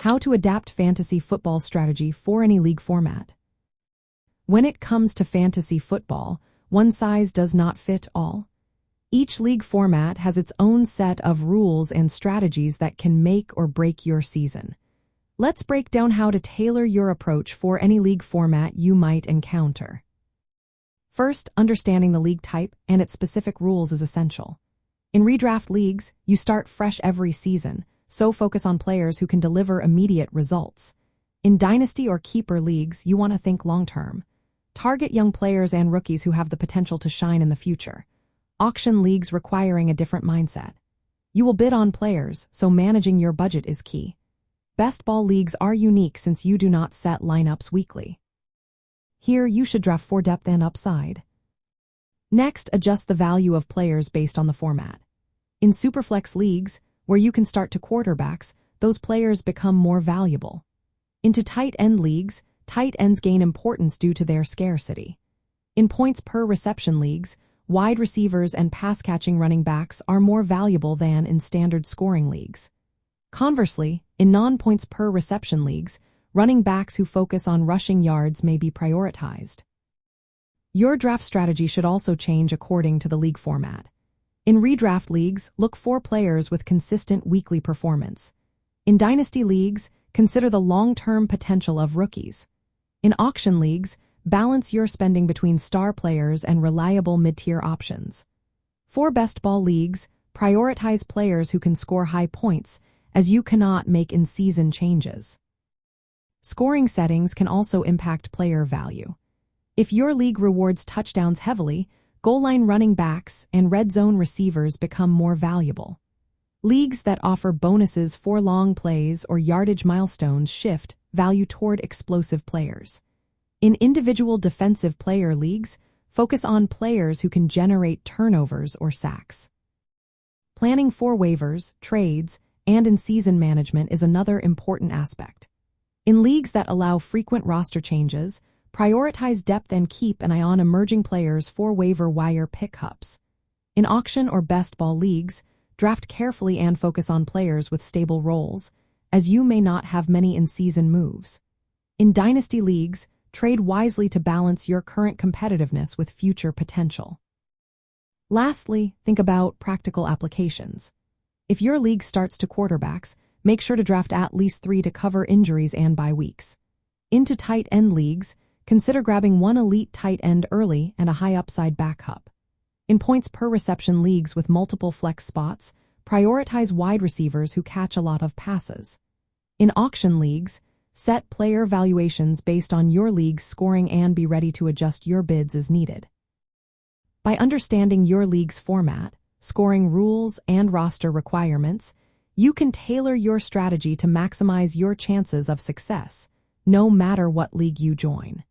How to adapt fantasy football strategy for any league format. When it comes to fantasy football, one size does not fit all. Each league format has its own set of rules and strategies that can make or break your season. Let's break down how to tailor your approach for any league format you might encounter. First, understanding the league type and its specific rules is essential. In redraft leagues, you start fresh every season, so focus on players who can deliver immediate results. In Dynasty or Keeper leagues, you want to think long-term. Target young players and rookies who have the potential to shine in the future. Auction leagues requiring a different mindset. You will bid on players, so managing your budget is key. Best ball leagues are unique since you do not set lineups weekly. Here, you should draft for depth and upside. Next, adjust the value of players based on the format. In Superflex leagues, where you can start to quarterbacks, those players become more valuable. Into tight end leagues, tight ends gain importance due to their scarcity. In points per reception leagues, wide receivers and pass-catching running backs are more valuable than in standard scoring leagues. Conversely, in non-points per reception leagues, running backs who focus on rushing yards may be prioritized. Your draft strategy should also change according to the league format. In redraft leagues, look for players with consistent weekly performance. In Dynasty leagues, consider the long-term potential of rookies. In auction leagues, balance your spending between star players and reliable mid-tier options. For best ball leagues, prioritize players who can score high points, as you cannot make in-season changes. Scoring settings can also impact player value. If your league rewards touchdowns heavily, goal line running backs and red zone receivers become more valuable. Leagues that offer bonuses for long plays or yardage milestones shift value toward explosive players. In individual defensive player leagues, focus on players who can generate turnovers or sacks. Planning for waivers, trades, and in-season management is another important aspect. In leagues that allow frequent roster changes, prioritize depth and keep an eye on emerging players for waiver wire pickups. In auction or best ball leagues, draft carefully and focus on players with stable roles, as you may not have many in-season moves. In Dynasty leagues, trade wisely to balance your current competitiveness with future potential. Lastly, think about practical applications. If your league starts to quarterbacks, make sure to draft at least 3 to cover injuries and bye weeks. Into tight end leagues, consider grabbing one elite tight end early and a high upside backup. In points per reception leagues with multiple flex spots, prioritize wide receivers who catch a lot of passes. In auction leagues, set player valuations based on your league's scoring and be ready to adjust your bids as needed. By understanding your league's format, scoring rules, and roster requirements, you can tailor your strategy to maximize your chances of success, no matter what league you join.